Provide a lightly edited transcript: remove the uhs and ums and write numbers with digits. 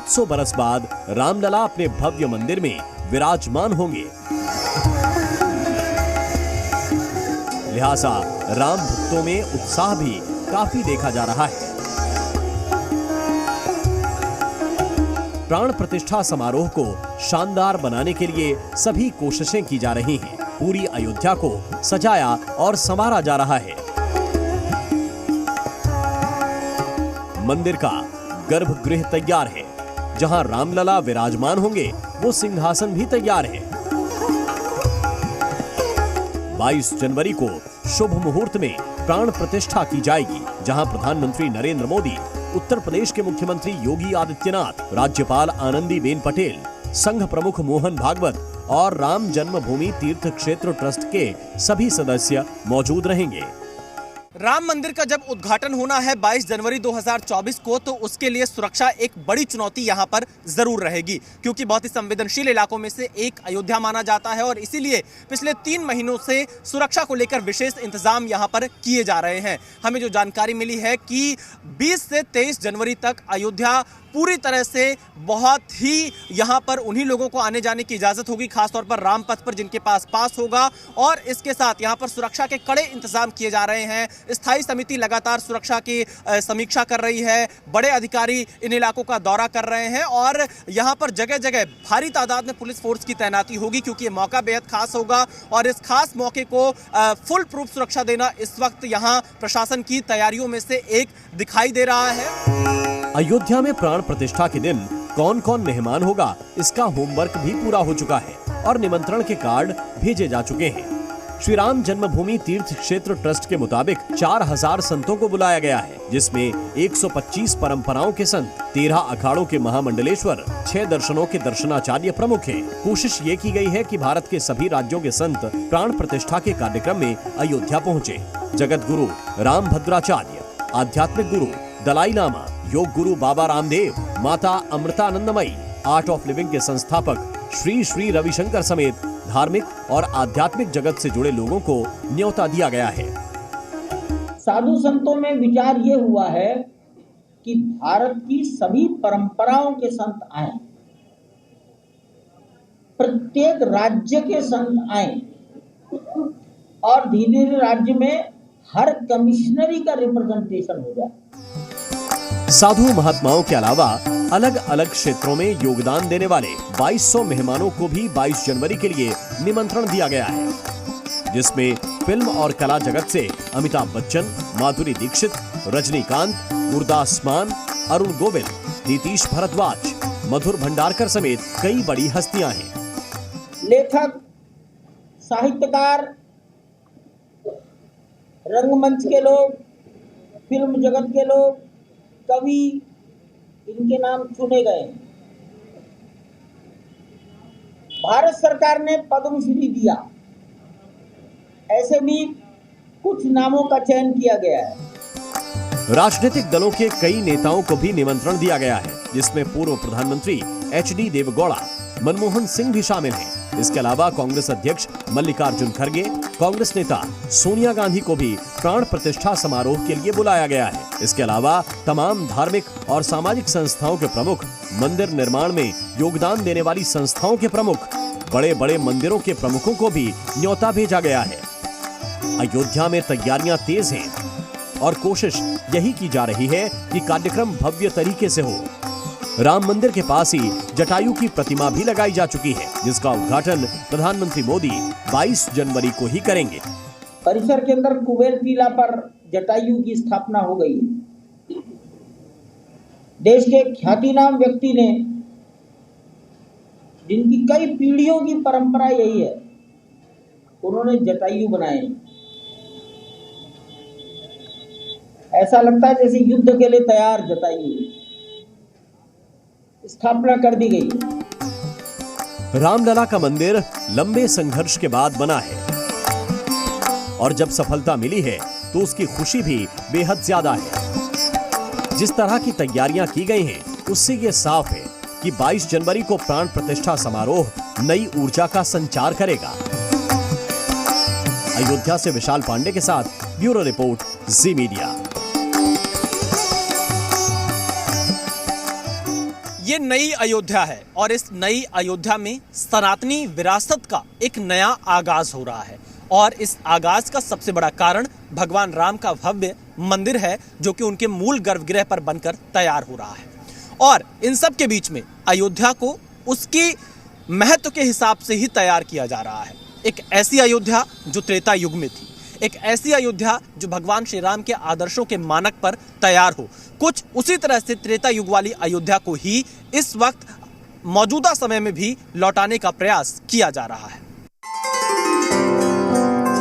700 बरस बाद रामलला अपने भव्य मंदिर में विराजमान होंगे। लिहाजा राम भक्तों में उत्साह भी काफी देखा जा रहा है। प्राण प्रतिष्ठा समारोह को शानदार बनाने के लिए सभी कोशिशें की जा रही हैं। पूरी अयोध्या को सजाया और संवारा जा रहा है। मंदिर का गर्भगृह तैयार है। जहां रामलला विराजमान होंगे वो सिंहासन भी तैयार है। 22 जनवरी को शुभ मुहूर्त में प्राण प्रतिष्ठा की जाएगी, जहां प्रधानमंत्री नरेंद्र मोदी, उत्तर प्रदेश के मुख्यमंत्री योगी आदित्यनाथ, राज्यपाल आनंदीबेन पटेल, संघ प्रमुख मोहन भागवत और राम जन्मभूमि तीर्थ क्षेत्र ट्रस्ट के सभी सदस्य मौजूद रहेंगे। राम मंदिर का जब उद्घाटन होना है 22 जनवरी 2024 को, तो उसके लिए सुरक्षा एक बड़ी चुनौती यहां पर जरूर रहेगी, क्योंकि बहुत ही संवेदनशील इलाकों में से एक अयोध्या माना जाता है और इसीलिए पिछले 3 महीनों से सुरक्षा को लेकर विशेष इंतजाम यहां पर किए जा रहे हैं। हमें जो जानकारी मिली है कि 20 से 23 जनवरी तक अयोध्या पूरी तरह से बहुत ही यहाँ पर उन्हीं लोगों को आने जाने की इजाज़त होगी, खासतौर पर रामपथ पर जिनके पास होगा। और इसके साथ यहाँ पर सुरक्षा के कड़े इंतजाम किए जा रहे हैं। स्थायी समिति लगातार सुरक्षा की समीक्षा कर रही है। बड़े अधिकारी इन इलाकों का दौरा कर रहे हैं और यहाँ पर जगह जगह भारी तादाद में पुलिस फोर्स की तैनाती होगी, क्योंकि ये मौका बेहद खास होगा और इस खास मौके को फुल प्रूफ सुरक्षा देना इस वक्त यहाँ प्रशासन की तैयारियों में से एक दिखाई दे रहा है। अयोध्या में प्राण प्रतिष्ठा के दिन कौन कौन मेहमान होगा, इसका होमवर्क भी पूरा हो चुका है और निमंत्रण के कार्ड भेजे जा चुके हैं। श्री राम जन्मभूमि तीर्थ क्षेत्र ट्रस्ट के मुताबिक 4000 संतों को बुलाया गया है, जिसमें 125 परंपराओं के संत, 13 अखाड़ों के महामंडलेश्वर, 6 दर्शनों के दर्शनाचार्य प्रमुख हैं। कोशिश ये की गई है कि भारत के सभी राज्यों के संत प्राण प्रतिष्ठा के कार्यक्रम में अयोध्या पहुँचे। जगत गुरु राम भद्राचार्य, आध्यात्मिक गुरु Dalai Lama, yoga guru Baba Ramdev, Mata Amritanandamayi, art of living के संस्थापक श्री श्री रविशंकर समेत धार्मिक और आध्यात्मिक जगत से जुड़े लोगों को न्योता दिया गया है। साधु संतों में विचार ये हुआ है कि भारत की सभी परंपराओं के संत आए, प्रत्येक राज्य के संत आए और धीरे धीरे राज्य में हर कमिश्नरी का रिप्रेजेंटेशन हो जाए। साधु महात्माओं के अलावा अलग अलग क्षेत्रों में योगदान देने वाले 2200 मेहमानों को भी 22 जनवरी के लिए निमंत्रण दिया गया है, जिसमें फिल्म और कला जगत से अमिताभ बच्चन, माधुरी दीक्षित, रजनीकांत, गुरदास मान, अरुण गोविल, नीतीश भारद्वाज, मधुर भंडारकर समेत कई बड़ी हस्तियां हैं। लेखक, साहित्यकार, रंगमंच के लोग, फिल्म जगत के लोग, कवि, इनके नाम चुने गए। भारत सरकार ने पद्मश्री दिया, ऐसे भी कुछ नामों का चयन किया गया है। राजनीतिक दलों के कई नेताओं को भी निमंत्रण दिया गया है, जिसमें पूर्व प्रधानमंत्री HD देवेगौड़ा, मनमोहन सिंह भी शामिल हैं। इसके अलावा कांग्रेस अध्यक्ष मल्लिकार्जुन खड़गे, कांग्रेस नेता सोनिया गांधी को भी प्राण प्रतिष्ठा समारोह के लिए बुलाया गया है। इसके अलावा तमाम धार्मिक और सामाजिक संस्थाओं के प्रमुख, मंदिर निर्माण में योगदान देने वाली संस्थाओं के प्रमुख, बड़े बड़े मंदिरों के प्रमुखों को भी न्योता भेजा गया है। अयोध्या में तैयारियां तेज हैं और कोशिश यही की जा रही है कि कार्यक्रम भव्य तरीके से हो। राम मंदिर के पास ही जटायु की प्रतिमा भी लगाई जा चुकी है, जिसका उद्घाटन प्रधानमंत्री मोदी 22 जनवरी को ही करेंगे। परिसर के अंदर कुबेर टीला पर जटायु की स्थापना हो गई है। देश के ख्यातिनाम व्यक्ति ने, जिनकी कई पीढ़ियों की परंपरा यही है, उन्होंने जटायु बनाए। ऐसा लगता है जैसे युद्ध के लिए तैयार जटायु स्थापना कर दी गई। रामलला का मंदिर लंबे संघर्ष के बाद बना है और जब सफलता मिली है तो उसकी खुशी भी बेहद ज्यादा है। जिस तरह की तैयारियां की गई हैं, उससे ये साफ है कि 22 जनवरी को प्राण प्रतिष्ठा समारोह नई ऊर्जा का संचार करेगा। अयोध्या से विशाल पांडे के साथ ब्यूरो रिपोर्ट, जी मीडिया। ये नई अयोध्या है और इस नई अयोध्या में सनातनी विरासत का एक नया आगाज हो रहा है और इस आगाज का सबसे बड़ा कारण भगवान राम का भव्य मंदिर है जो कि उनके मूल गर्भगृह पर बनकर तैयार हो रहा है। और इन सब के बीच में अयोध्या को उसकी महत्व के हिसाब से ही तैयार किया जा रहा है। एक ऐसी अयोध्या जो त्रेता युग में थी, एक ऐसी अयोध्या जो भगवान श्री राम के आदर्शों के मानक पर तैयार हो। कुछ उसी तरह से त्रेता युग वाली अयोध्या को ही इस वक्त मौजूदा समय में भी लौटाने का प्रयास किया जा रहा है।